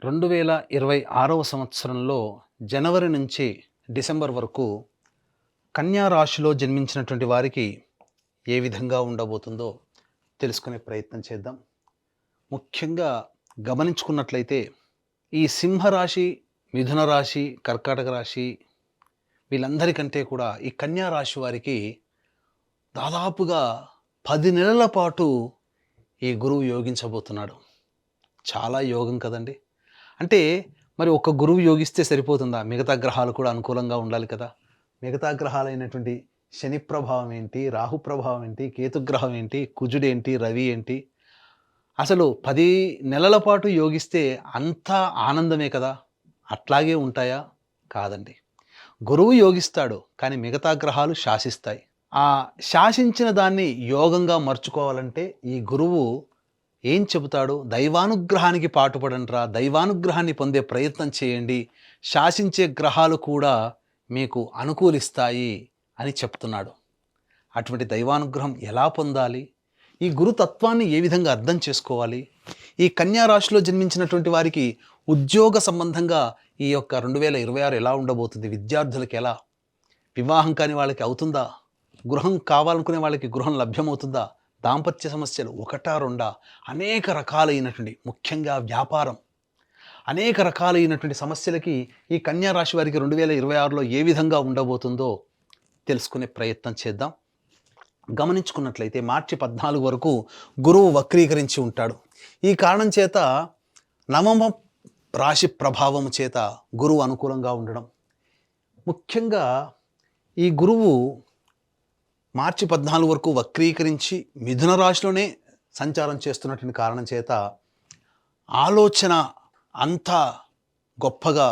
2026వ సంవత్సరంలో జనవరి నుంచి డిసెంబర్ వరకు కన్యా రాశిలో జన్మించినటువంటి వారికి ఏ విధంగా ఉండబోతుందో తెలుసుకునే ప్రయత్నం చేద్దాం. ముఖ్యంగా గమనించుకున్నట్లయితే ఈ సింహరాశి, మిథున రాశి, కర్కాటక రాశి వీళ్ళందరికంటే కూడా ఈ కన్యా రాశి వారికి దాదాపుగా 10 నెలల పాటు ఈ గురువు యోగించబోతున్నాడు. చాలా యోగం కదండి. అంటే మరి ఒక్క గురువు యోగిస్తే సరిపోతుందా? మిగతా గ్రహాలు కూడా అనుకూలంగా ఉండాలి కదా. మిగతా గ్రహాలైనటువంటి శని ప్రభావం ఏంటి, రాహు ప్రభావం ఏంటి, కేతుగ్రహం ఏంటి, కుజుడేంటి, రవి ఏంటి, అసలు 10 నెలల పాటు యోగిస్తే అంతా ఆనందమే కదా. అట్లాగే ఉంటాయా? కాదండి. గురువు యోగిస్తాడు, కానీ మిగతా గ్రహాలు శాసిస్తాయి. ఆ శాసించిన దాన్ని యోగంగా మర్చుకోవాలంటే ఈ గురువు ఏం చెబుతాడు? దైవానుగ్రహానికి పాటుపడంట్రా, దైవానుగ్రహాన్ని పొందే ప్రయత్నం చేయండి, శాసించే గ్రహాలు కూడా మీకు అనుకూలిస్తాయి అని చెప్తున్నాడు. అటువంటి దైవానుగ్రహం ఎలా పొందాలి? ఈ గురుతత్వాన్ని ఏ విధంగా అర్థం చేసుకోవాలి? ఈ కన్యా రాశిలో జన్మించినటువంటి వారికి ఉద్యోగ సంబంధంగా ఈ యొక్క 2026 ఎలా ఉండబోతుంది? విద్యార్థులకు ఎలా? వివాహం కాని వాళ్ళకి అవుతుందా? గృహం కావాలనుకునే వాళ్ళకి గృహం లభ్యమవుతుందా? దాంపత్య సమస్యలు ఒకటా రెండా? అనేక రకాలైనటువంటి, ముఖ్యంగా వ్యాపారం, అనేక రకాలైనటువంటి సమస్యలకి ఈ కన్యా రాశి వారికి 2026లో ఏ విధంగా ఉండబోతుందో తెలుసుకునే ప్రయత్నం చేద్దాం. గమనించుకున్నట్లయితే మార్చి 14 వరకు గురువు వక్రీకరించి ఉంటాడు. ఈ కారణం చేత నవమ రాశి ప్రభావం చేత గురువు అనుకూలంగా ఉండడం, ముఖ్యంగా ఈ గురువు మార్చి 14 వరకు వక్రీకరించి మిథున రాశిలోనే సంచారం చేస్తున్నటువంటి కారణం చేత ఆలోచన అంతా గొప్పగా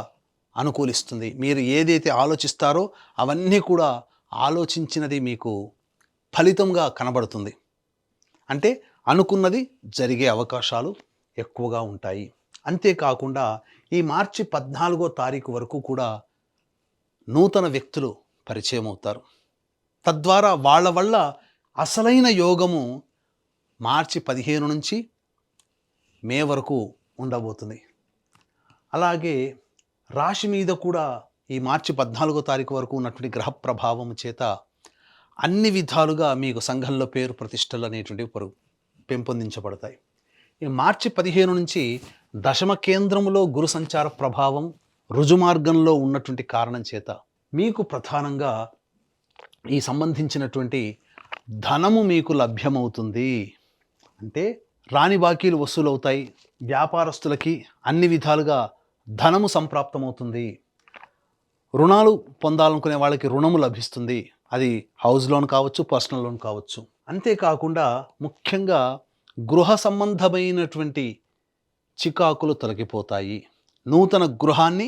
అనుకూలిస్తుంది. మీరు ఏదైతే ఆలోచిస్తారో అవన్నీ కూడా ఆలోచించినది మీకు ఫలితంగా కనబడుతుంది. అంటే అనుకున్నది జరిగే అవకాశాలు ఎక్కువగా ఉంటాయి. అంతేకాకుండా ఈ మార్చి 14వ తారీఖు వరకు కూడా నూతన వ్యక్తులు పరిచయం అవుతారు. తద్వారా వాళ్ళ వల్ల అసలైన యోగము మార్చి 15 నుంచి మే వరకు ఉండబోతుంది. అలాగే రాశి మీద కూడా ఈ మార్చి 14వ తారీఖు వరకు ఉన్నటువంటి గ్రహ ప్రభావం చేత అన్ని విధాలుగా మీకు సంఘంలో పేరు ప్రతిష్టలు అనేటువంటివి పెంపొందించబడతాయి. ఈ మార్చి 15 నుంచి దశమ కేంద్రములో గురు సంచార ప్రభావం రుజుమార్గంలో ఉన్నటువంటి కారణం చేత మీకు ప్రధానంగా ఈ సంబంధించినటువంటి ధనము మీకు లభ్యమవుతుంది. అంటే రాని బాకీలు వసూలవుతాయి. వ్యాపారస్తులకి అన్ని విధాలుగా ధనము సంప్రాప్తమవుతుంది. రుణాలు పొందాలనుకునే వాళ్ళకి రుణము లభిస్తుంది. అది హౌస్ లోన్ కావచ్చు, పర్సనల్ లోన్ కావచ్చు. అంతేకాకుండా ముఖ్యంగా గృహ సంబంధమైనటువంటి చికాకులు తొలగిపోతాయి. నూతన గృహాన్ని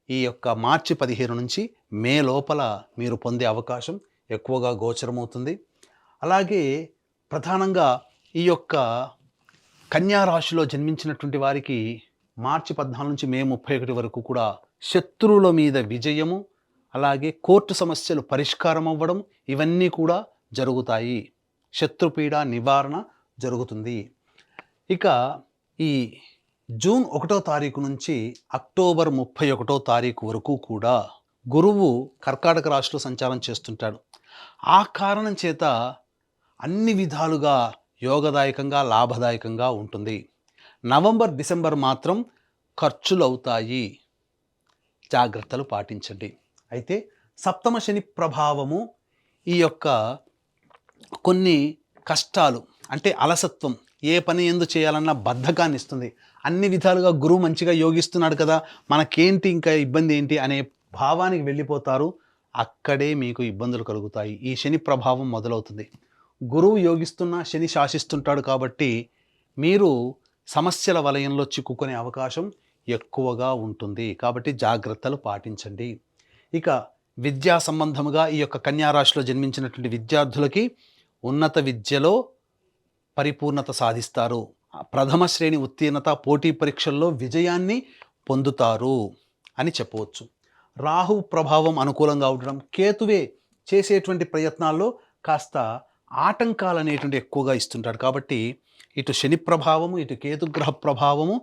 ఈ యొక్క మార్చి 15 నుంచి మే లోపల మీరు పొందే అవకాశం ఎక్కువగా గోచరమవుతుంది. అలాగే ప్రధానంగా ఈ యొక్క కన్యా రాశిలో జన్మించినటువంటి వారికి మార్చి 14 నుంచి మే 31 వరకు కూడా శత్రువుల మీద విజయము, అలాగే కోర్టు సమస్యలు పరిష్కారం అవ్వడం, ఇవన్నీ కూడా జరుగుతాయి. శత్రుపీడ నివారణ జరుగుతుంది. ఇక ఈ జూన్ 1వ తారీఖు నుంచి అక్టోబర్ 31వ తారీఖు వరకు కూడా గురువు కర్కాటక రాశిలో సంచారం చేస్తుంటాడు. ఆ కారణం చేత అన్ని విధాలుగా యోగదాయకంగా, లాభదాయకంగా ఉంటుంది. నవంబర్, డిసెంబర్ మాత్రం ఖర్చులు అవుతాయి. జాగ్రత్తలు పాటించండి. అయితే సప్తమ శని ప్రభావము ఈ యొక్క కొన్ని కష్టాలు, అంటే అలసత్వం, ఏ పని ఎందు చేయాలన్నా బద్ధకాన్ని ఇస్తుంది. అన్ని విధాలుగా గురువు మంచిగా యోగిస్తున్నాడు కదా, మనకేంటి ఇంకా ఇబ్బంది ఏంటి అనే భావానికి వెళ్ళిపోతారు. అక్కడే మీకు ఇబ్బందులు కలుగుతాయి. ఈ శని ప్రభావం మొదలవుతుంది. గురువు యోగిస్తున్నా శని శాసిస్తుంటాడు కాబట్టి మీరు సమస్యల వలయంలో చిక్కుకునే అవకాశం ఎక్కువగా ఉంటుంది. కాబట్టి జాగ్రత్తలు పాటించండి. ఇక విద్యా సంబంధముగా ఈ యొక్క కన్యా రాశిలో జన్మించినటువంటి విద్యార్థులకి ఉన్నత విద్యలో పరిపూర్ణత సాధిస్తారు. ప్రథమ శ్రేణి ఉత్తీర్ణత, పోటీ పరీక్షల్లో విజయాన్ని పొందుతారు అని చెప్పవచ్చు. రాహు ప్రభావం అనుకూలంగా ఉండడం, కేతువే చేసేటువంటి ప్రయత్నాల్లో కాస్త ఆటంకాలు అనేటువంటి ఎక్కువగా ఇస్తుంటాడు. కాబట్టి ఇటు శని ప్రభావము, ఇటు కేతుగ్రహ ప్రభావము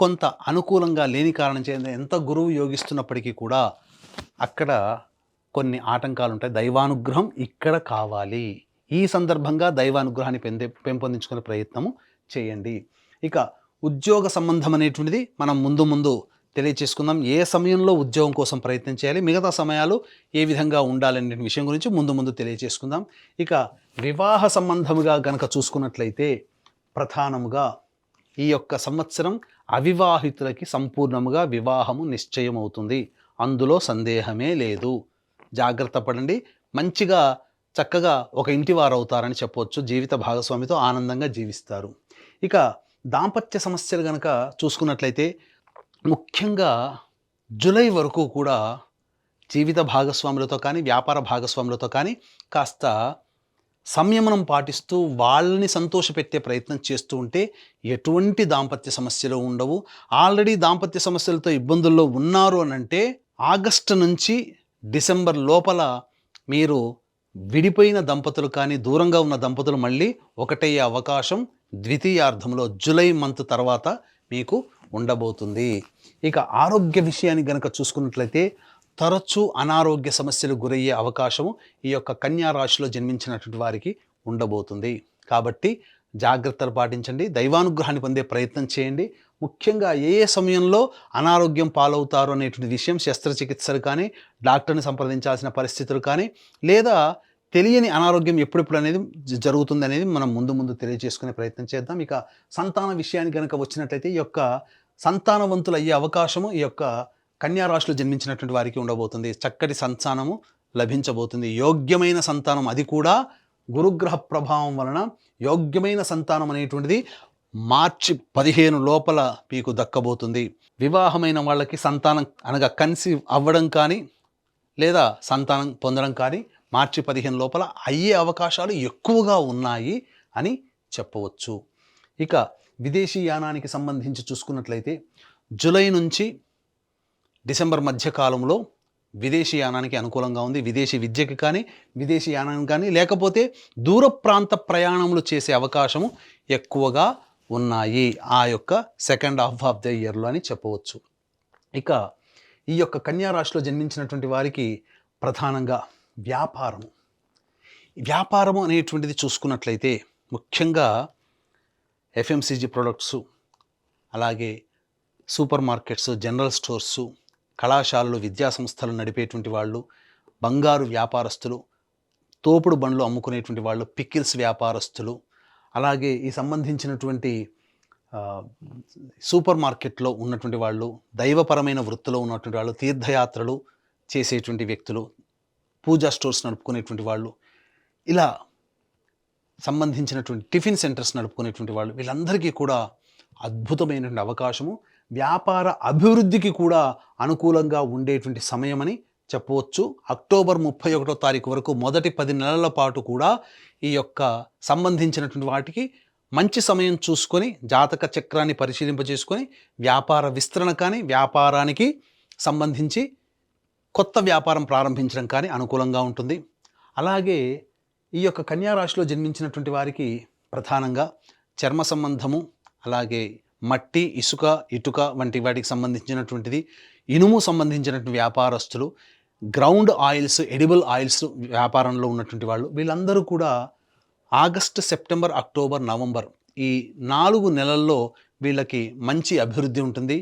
కొంత అనుకూలంగా లేని కారణం చేత ఎంత గురువు యోగిస్తున్నప్పటికీ కూడా అక్కడ కొన్ని ఆటంకాలు ఉంటాయి. దైవానుగ్రహం ఇక్కడ కావాలి. ఈ సందర్భంగా దైవానుగ్రహాన్ని పెంపొందించుకునే ప్రయత్నము చేయండి. ఇక ఉద్యోగ సంబంధం అనేటువంటిది మనం ముందు తెలియచేసుకుందాం. ఏ సమయంలో ఉద్యోగం కోసం ప్రయత్నం చేయాలి, మిగతా సమయాలు ఏ విధంగా ఉండాలనే విషయం గురించి ముందు తెలియచేసుకుందాం. ఇక వివాహ సంబంధముగా గనక చూసుకున్నట్లయితే ప్రధానముగా ఈ యొక్క సంవత్సరం అవివాహితులకి సంపూర్ణముగా వివాహము నిశ్చయం అవుతుంది. అందులో సందేహమే లేదు. జాగ్రత్త పడండి. మంచిగా చక్కగా ఒక ఇంటి వారు అవుతారని చెప్పవచ్చు. జీవిత భాగస్వామితో ఆనందంగా జీవిస్తారు. ఇక దాంపత్య సమస్యలు గనక చూసుకున్నట్లయితే ముఖ్యంగా జూలై వరకు కూడా జీవిత భాగస్వాములతో కానీ వ్యాపార భాగస్వాములతో కానీ కాస్త సంయమనం పాటిస్తూ వాళ్ళని సంతోషపెట్టే ప్రయత్నం చేస్తూ ఉంటే ఎటువంటి దాంపత్య సమస్యలు ఉండవు. ఆల్రెడీ దాంపత్య సమస్యలతో ఇబ్బందుల్లో ఉన్నారు అనంటే ఆగస్టు నుంచి డిసెంబర్ లోపల మీరు విడిపోయిన దంపతులు కానీ దూరంగా ఉన్న దంపతులు మళ్ళీ ఒకటయ్యే అవకాశం ద్వితీయార్థంలో జూలై మంత్ తర్వాత మీకు ఉండబోతుంది. ఇక ఆరోగ్య విషయాన్ని గనక చూసుకున్నట్లయితే తరచూ అనారోగ్య సమస్యలు గురయ్యే అవకాశము ఈ యొక్క కన్యా రాశిలో జన్మించినటువంటి వారికి ఉండబోతుంది. కాబట్టి జాగ్రత్తలు పాటించండి. దైవానుగ్రహాన్ని పొందే ప్రయత్నం చేయండి. ముఖ్యంగా ఏ సమయంలో అనారోగ్యం పాలవుతారు అనేటువంటి విషయం శస్త్రచికిత్సలు కానీ డాక్టర్ని సంప్రదించాల్సిన పరిస్థితులు కానీ లేదా తెలియని అనారోగ్యం ఎప్పుడెప్పుడు అనేది జరుగుతుంది అనేది మనం ముందు తెలియజేసుకునే ప్రయత్నం చేద్దాం. ఇక సంతాన విషయానికి కనుక వచ్చినట్లయితే ఈ యొక్క సంతానవంతులు అయ్యే అవకాశము ఈ యొక్క కన్యా రాశిలో జన్మించినటువంటి వారికి ఉండబోతుంది. చక్కటి సంతానము లభించబోతుంది. యోగ్యమైన సంతానం, అది కూడా గురుగ్రహ ప్రభావం వలన యోగ్యమైన సంతానం అనేటువంటిది మార్చి 15 లోపల మీకు దక్కబోతుంది. వివాహమైన వాళ్ళకి సంతానం అనగా కన్సీవ్ అవ్వడం కానీ లేదా సంతానం పొందడం కానీ మార్చి 15 లోపల అయ్యే అవకాశాలు ఎక్కువగా ఉన్నాయి అని చెప్పవచ్చు. ఇక విదేశీ యానానికి సంబంధించి చూసుకున్నట్లయితే జూలై నుంచి డిసెంబర్ మధ్య కాలంలో విదేశీ యానానికి అనుకూలంగా ఉంది. విదేశీ విద్యకి కానీ విదేశీ యానానికి కానీ లేకపోతే దూర ప్రాంత ప్రయాణములు చేసే అవకాశము ఎక్కువగా ఉన్నాయి ఆ యొక్క సెకండ్ హాఫ్ ఆఫ్ ద ఇయర్లో అని చెప్పవచ్చు. ఇక ఈ యొక్క కన్యా రాశిలో జన్మించినటువంటి వారికి ప్రధానంగా వ్యాపారము అనేటువంటిది చూసుకున్నట్లయితే ముఖ్యంగా ఎఫ్ఎంసీజీ ప్రొడక్ట్సు, అలాగే సూపర్ మార్కెట్స్, జనరల్ స్టోర్సు, కళాశాలలు, విద్యాసంస్థలు నడిపేటువంటి వాళ్ళు, బంగారు వ్యాపారస్తులు, తోపుడు బండ్లు అమ్ముకునేటువంటి వాళ్ళు, పికిల్స్ వ్యాపారస్తులు, అలాగే ఈ సంబంధించినటువంటి సూపర్ మార్కెట్లో ఉన్నటువంటి వాళ్ళు, దైవపరమైన వృత్తిలో ఉన్నటువంటి వాళ్ళు, తీర్థయాత్రలు చేసేటువంటి వ్యక్తులు, పూజా స్టోర్స్ నడుపుకునేటువంటి వాళ్ళు, ఇలా సంబంధించినటువంటి టిఫిన్ సెంటర్స్ నడుపుకునేటువంటి వాళ్ళు, వీళ్ళందరికీ కూడా అద్భుతమైనటువంటి అవకాశము, వ్యాపార అభివృద్ధికి కూడా అనుకూలంగా ఉండేటువంటి సమయమని చెప్పవచ్చు. అక్టోబర్ 31వ తారీఖు వరకు మొదటి 10 నెలల పాటు కూడా ఈ యొక్క సంబంధించినటువంటి వాటికి మంచి సమయం చూసుకొని జాతక చక్రాన్ని పరిశీలింపజేసుకొని వ్యాపార విస్తరణ కానీ వ్యాపారానికి సంబంధించి కొత్త వ్యాపారం ప్రారంభించడం కానీ అనుకూలంగా ఉంటుంది. అలాగే ఈ యొక్క కన్యా రాశిలో జన్మించినటువంటి వారికి ప్రధానంగా చర్మ సంబంధము, అలాగే మట్టి, ఇసుక, ఇటుక వంటి వాటికి సంబంధించినటువంటిది, ఇనుము సంబంధించినటువంటి వ్యాపారస్తులు, గ్రౌండ్ ఆయిల్స్, ఎడిబుల్ ఆయిల్స్ వ్యాపారంలో ఉన్నటువంటి వాళ్ళు, వీళ్ళందరూ కూడా ఆగస్టు, సెప్టెంబర్, అక్టోబర్, నవంబర్ ఈ 4 నెలల్లో వీళ్ళకి మంచి అభివృద్ధి ఉంటుంది.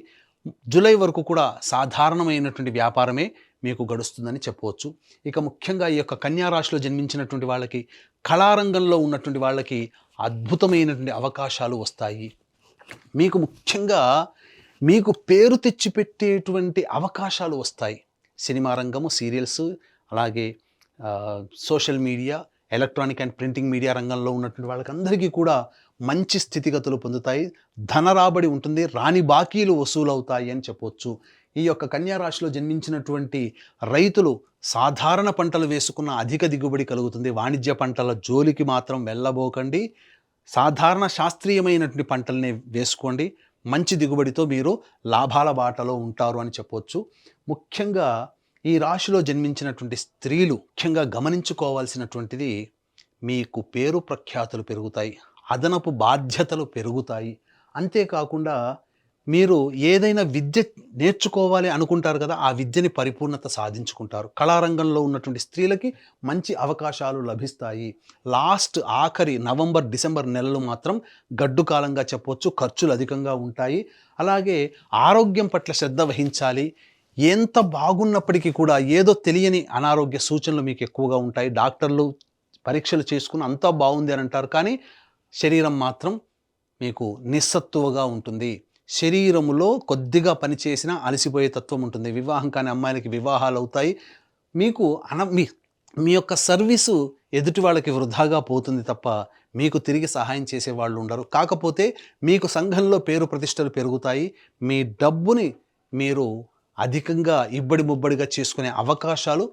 జూలై వరకు కూడా సాధారణమైనటువంటి వ్యాపారమే మీకు గడుస్తుందని చెప్పవచ్చు. ఇక ముఖ్యంగా ఈ యొక్క కన్యా రాశిలో జన్మించినటువంటి వాళ్ళకి, కళారంగంలో ఉన్నటువంటి వాళ్ళకి అద్భుతమైనటువంటి అవకాశాలు వస్తాయి. మీకు ముఖ్యంగా మీకు పేరు తెచ్చిపెట్టేటువంటి అవకాశాలు వస్తాయి. సినిమా రంగము, సీరియల్స్, అలాగే social media, electronic and printing media రంగంలో ఉన్నటువంటి వాళ్ళకందరికీ కూడా మంచి స్థితిగతులు పొందుతాయి. ధన రాబడి ఉంటుంది. రాని బాకీలు వసూలవుతాయి అని చెప్పవచ్చు. ఈ యొక్క కన్యా రాశిలో జన్మించినటువంటి రైతులు సాధారణ పంటలు వేసుకున్న అధిక దిగుబడి కలుగుతుంది. వాణిజ్య పంటల జోలికి మాత్రం వెళ్ళబోకండి. సాధారణ శాస్త్రీయమైనటువంటి పంటల్ని వేసుకోండి. మంచి దిగుబడితో మీరు లాభాల బాటలో ఉంటారు అని చెప్పవచ్చు. ముఖ్యంగా ఈ రాశిలో జన్మించినటువంటి స్త్రీలు ముఖ్యంగా గమనించుకోవాల్సినటువంటిది, మీకు పేరు ప్రఖ్యాతులు పెరుగుతాయి, అదనపు బాధ్యతలు పెరుగుతాయి. అంతేకాకుండా మీరు ఏదైనా విద్య నేర్చుకోవాలి అనుకుంటారు కదా, ఆ విద్యని పరిపూర్ణత సాధించుకుంటారు. కళారంగంలో ఉన్నటువంటి స్త్రీలకి మంచి అవకాశాలు లభిస్తాయి. ఆఖరి నవంబర్, డిసెంబర్ నెలలు మాత్రం గడ్డు కాలంగా చెప్పొచ్చు. ఖర్చులు అధికంగా ఉంటాయి. అలాగే ఆరోగ్యం పట్ల శ్రద్ధ వహించాలి. ఎంత బాగున్నప్పటికీ కూడా ఏదో తెలియని అనారోగ్య సూచనలు మీకు ఎక్కువగా ఉంటాయి. డాక్టర్లు పరీక్షలు చేసుకుని అంతా బాగుంది అని అంటారు. కానీ శరీరం మాత్రం మీకు నిస్సత్తువగా ఉంటుంది. శరీరములో కొద్దిగా పనిచేసినా అలసిపోయే తత్వం ఉంటుంది. వివాహం కాని అమ్మాయిలకి వివాహాలు అవుతాయి. మీకు మీ యొక్క సర్వీసు ఎదుటి వాళ్ళకి వృధాగా పోతుంది తప్ప మీకు తిరిగి సహాయం చేసేవాళ్ళు ఉండరు. కాకపోతే మీకు సంఘంలో పేరు ప్రతిష్టలు పెరుగుతాయి. మీ డబ్బుని మీరు అధికంగా ఇబ్బడి ముబ్బడిగా చేసుకునే అవకాశాలు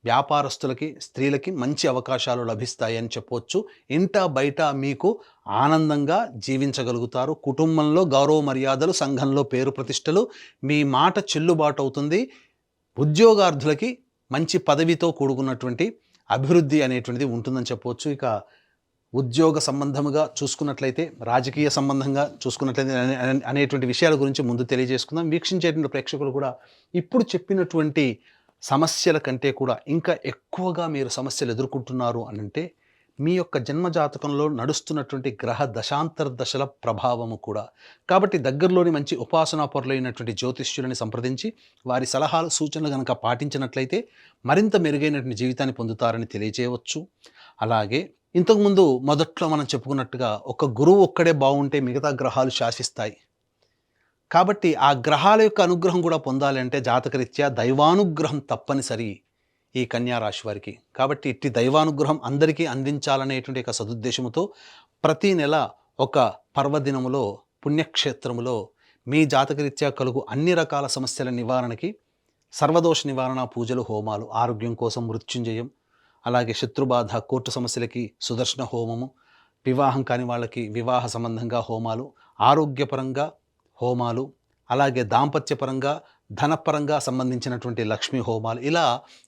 వ్యాపారస్తులకి, స్త్రీలకి మంచి అవకాశాలు లభిస్తాయి అని చెప్పవచ్చు. ఇంట బయట మీకు ఆనందంగా జీవించగలుగుతారు. కుటుంబంలో గౌరవ మర్యాదలు, సంఘంలో పేరు ప్రతిష్టలు, మీ మాట చెల్లుబాటు అవుతుంది. ఉద్యోగార్థులకి మంచి పదవితో కూడుకున్నటువంటి అభివృద్ధి అనేటువంటిది ఉంటుందని చెప్పవచ్చు. ఇక ఉద్యోగ సంబంధముగా చూసుకున్నట్లయితే, రాజకీయ సంబంధంగా చూసుకున్నట్లయితే అనేటువంటి విషయాల గురించి ముందు తెలియజేసుకుందాం. వీక్షించేటువంటి ప్రేక్షకులు కూడా ఇప్పుడు చెప్పినటువంటి సమస్యల కంటే కూడా ఇంకా ఎక్కువగా మీరు సమస్యలు ఎదుర్కొంటున్నారు అనంటే మీ యొక్క జన్మజాతకంలో నడుస్తున్నటువంటి గ్రహ దశాంతర దశల ప్రభావము కూడా. కాబట్టి దగ్గరలోని మంచి ఉపాసనా పరులైనటువంటి జ్యోతిష్యులని సంప్రదించి వారి సలహాలు, సూచనలు కనుక పాటించినట్లయితే మరింత మెరుగైనటువంటి జీవితాన్ని పొందుతారని తెలియజేయవచ్చు. అలాగే ఇంతకుముందు మొదట్లో మనం చెప్పుకున్నట్టుగా ఒక గురువు ఒక్కడే బాగుంటే మిగతా గ్రహాలు శాసిస్తాయి. కాబట్టి ఆ గ్రహాల యొక్క అనుగ్రహం కూడా పొందాలి అంటే జాతకరీత్యా దైవానుగ్రహం తప్పనిసరి ఈ కన్యా రాశి వారికి. కాబట్టి ఇట్టి దైవానుగ్రహం అందరికీ అందించాలనేటువంటి ఒక సదుద్దేశంతో ప్రతి నెల ఒక పర్వదినములో, పుణ్యక్షేత్రములో మీ జాతకరీత్యా కలుగు అన్ని రకాల సమస్యల నివారణకి సర్వదోష నివారణ పూజలు, హోమాలు, ఆరోగ్యం కోసం మృత్యుంజయం, అలాగే శత్రుబాధ, కోర్టు సమస్యలకి సుదర్శన హోమము, వివాహం కాని వాళ్ళకి వివాహ సంబంధంగా హోమాలు, ఆరోగ్యపరంగా హోమాలు, అలాగే దాంపత్యపరంగా, ధనపరంగా సంబంధించినటువంటి లక్ష్మీ హోమాలు, ఇలా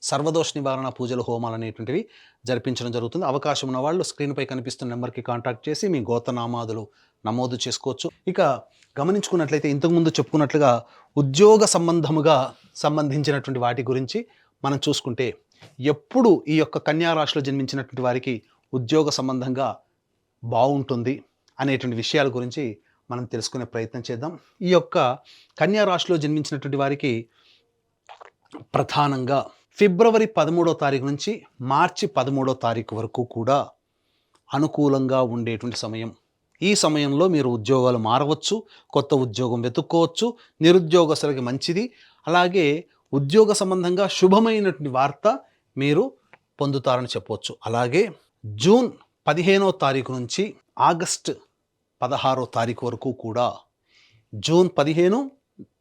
సర్వదోష నివారణ పూజలు, హోమాలు అనేటువంటివి జరిపించడం జరుగుతుంది. అవకాశం ఉన్న వాళ్ళు స్క్రీన్పై కనిపిస్తున్న నెంబర్కి కాంటాక్ట్ చేసి మీ గోత్రనామాదులు నమోదు చేసుకోవచ్చు. ఇక గమనించుకున్నట్లయితే ఇంతకుముందు చెప్పుకున్నట్లుగా ఉద్యోగ సంబంధించినటువంటి వాటి గురించి మనం చూసుకుంటే, ఎప్పుడు ఈ యొక్క కన్యా రాశిలో జన్మించినటువంటి వారికి ఉద్యోగ సంబంధంగా బాగుంటుంది అనేటువంటి విషయాల గురించి మనం తెలుసుకునే ప్రయత్నం చేద్దాం. ఈ యొక్క కన్యా రాశిలో జన్మించినటువంటి వారికి ప్రధానంగా ఫిబ్రవరి 13వ తారీఖు నుంచి మార్చి 13వ తారీఖు వరకు కూడా అనుకూలంగా ఉండేటువంటి సమయం. ఈ సమయంలో మీరు ఉద్యోగాలు మారవచ్చు, కొత్త ఉద్యోగం వెతుక్కోవచ్చు, నిరుద్యోగస్తులకి మంచిది. అలాగే ఉద్యోగ సంబంధంగా శుభమైనటువంటి వార్త మీరు పొందుతారని చెప్పవచ్చు. అలాగే జూన్ 15వ తారీఖు నుంచి ఆగస్టు 16వ తారీఖు వరకు కూడా, జూన్ 15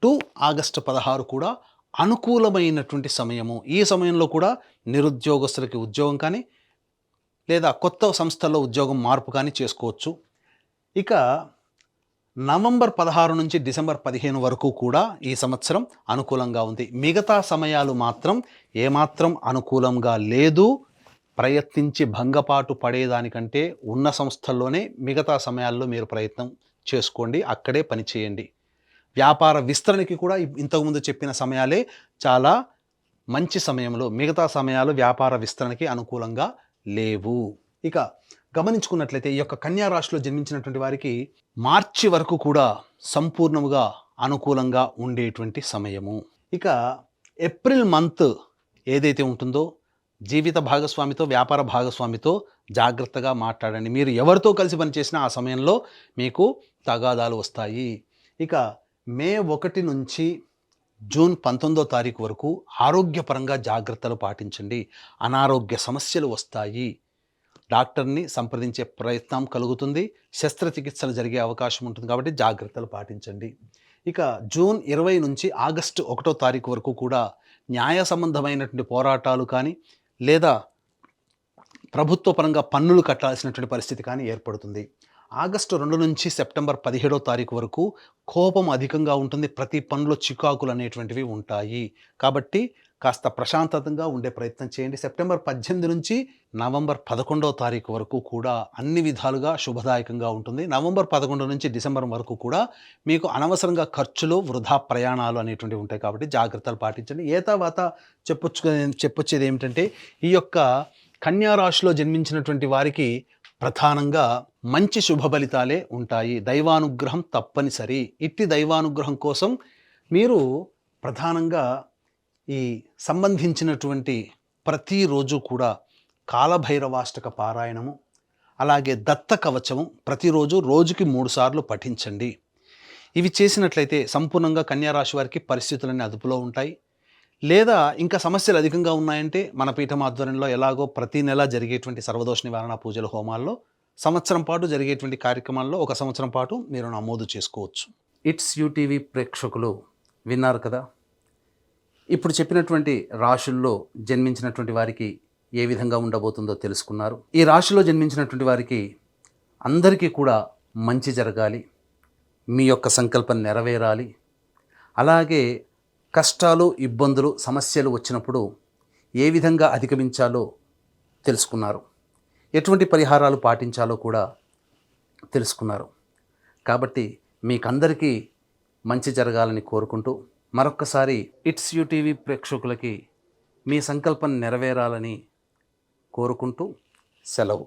టు ఆగస్టు 16 కూడా అనుకూలమైనటువంటి సమయము. ఈ సమయంలో కూడా నిరుద్యోగస్తులకి ఉద్యోగం కానీ లేదా కొత్త సంస్థల్లో ఉద్యోగం మార్పు కానీ చేసుకోవచ్చు. ఇక నవంబర్ 16 నుంచి డిసెంబర్ 15 వరకు కూడా ఈ సంవత్సరం అనుకూలంగా ఉంది. మిగతా సమయాలు మాత్రం ఏమాత్రం అనుకూలంగా లేదు. ప్రయత్నించి భంగపాటు పడేదానికంటే ఉన్న సంస్థల్లోనే మిగతా సమయాల్లో మీరు ప్రయత్నం చేసుకోండి, అక్కడే పని చేయండి. వ్యాపార విస్తరణకి కూడా ఇంతకుముందు చెప్పిన సమయాలే చాలా మంచి సమయంలో, మిగతా సమయాలు వ్యాపార విస్తరణకి అనుకూలంగా లేవు. ఇక గమనించుకున్నట్లయితే ఈ యొక్క కన్యా రాశిలో జన్మించినటువంటి వారికి మార్చి వరకు కూడా సంపూర్ణముగా అనుకూలంగా ఉండేటువంటి సమయము. ఇక ఏప్రిల్ మంత్ ఏదైతే ఉంటుందో, జీవిత భాగస్వామితో, వ్యాపార భాగస్వామితో జాగ్రత్తగా మాట్లాడండి. మీరు ఎవరితో కలిసి పనిచేసినా ఆ సమయంలో మీకు తగాదాలు వస్తాయి. ఇక మే 1 నుంచి జూన్ 19వ తారీఖు వరకు ఆరోగ్యపరంగా జాగ్రత్తలు పాటించండి. అనారోగ్య సమస్యలు వస్తాయి. డాక్టర్ని సంప్రదించే ప్రయత్నం కలుగుతుంది. శస్త్రచికిత్సలు జరిగే అవకాశం ఉంటుంది. కాబట్టి జాగ్రత్తలు పాటించండి. ఇక జూన్ 20 నుంచి ఆగస్టు 1వ తారీఖు వరకు కూడా న్యాయ సంబంధమైనటువంటి పోరాటాలు కానీ లేదా ప్రభుత్వ పరంగా పన్నులు కట్టాల్సినటువంటి పరిస్థితి కానీ ఏర్పడుతుంది. ఆగస్టు 2 నుంచి సెప్టెంబర్ 17వ తారీఖు వరకు కోపం అధికంగా ఉంటుంది. ప్రతి పనిలో చికాకులు అనేటువంటివి ఉంటాయి. కాబట్టి కాస్త ప్రశాంతతంగా ఉండే ప్రయత్నం చేయండి. సెప్టెంబర్ 18 నుంచి నవంబర్ 11వ తారీఖు వరకు కూడా అన్ని విధాలుగా శుభదాయకంగా ఉంటుంది. నవంబర్ 11 నుంచి డిసెంబర్ వరకు కూడా మీకు అనవసరంగా ఖర్చులు, వృధా ప్రయాణాలు అనేటువంటివి ఉంటాయి కాబట్టి జాగ్రత్తలు పాటించండి. ఏతావాత చెప్పొచ్చేది ఏమిటంటే, ఈ యొక్క కన్యా రాశిలో జన్మించినటువంటి వారికి ప్రధానంగా మంచి శుభ ఫలితాలే ఉంటాయి. దైవానుగ్రహం తప్పనిసరి. ఇట్టి దైవానుగ్రహం కోసం మీరు ప్రధానంగా ఈ సంబంధించినటువంటి ప్రతిరోజు కూడా కాలభైరవాష్టక పారాయణము, అలాగే దత్త కవచము ప్రతిరోజు రోజుకి 3 సార్లు పఠించండి. ఇవి చేసినట్లయితే సంపూర్ణంగా కన్యా రాశి వారికి పరిస్థితులన్నీ అదుపులో ఉంటాయి. లేదా ఇంకా సమస్యలు అధికంగా ఉన్నాయంటే మన పీఠం ఆధ్వర్యంలో ఎలాగో ప్రతి నెల జరిగేటువంటి సర్వదోష నివారణ పూజల హోమాల్లో సంవత్సరం పాటు జరిగేటువంటి కార్యక్రమాల్లో 1 సంవత్సరం పాటు మీరు నమోదు చేసుకోవచ్చు. ఇట్స్ యూటీవీ ప్రేక్షకులు విన్నారు కదా, ఇప్పుడు చెప్పినటువంటి రాశుల్లో జన్మించినటువంటి వారికి ఏ విధంగా ఉండబోతుందో తెలుసుకున్నారు. ఈ రాశిలో జన్మించినటువంటి వారికి అందరికీ కూడా మంచి జరగాలి, మీ యొక్క సంకల్పం నెరవేరాలి. అలాగే కష్టాలు, ఇబ్బందులు, సమస్యలు వచ్చినప్పుడు ఏ విధంగా అధిగమించాలో తెలుసుకున్నారు. ఎటువంటి పరిహారాలు పాటించాలో కూడా తెలుసుకున్నారు. కాబట్టి మీకందరికీ మంచి జరగాలని కోరుకుంటూ మరొక్కసారి ఇట్స్ యూటీవీ ప్రేక్షకులకి మీ సంకల్పం నెరవేరాలని కోరుకుంటూ సెలవు.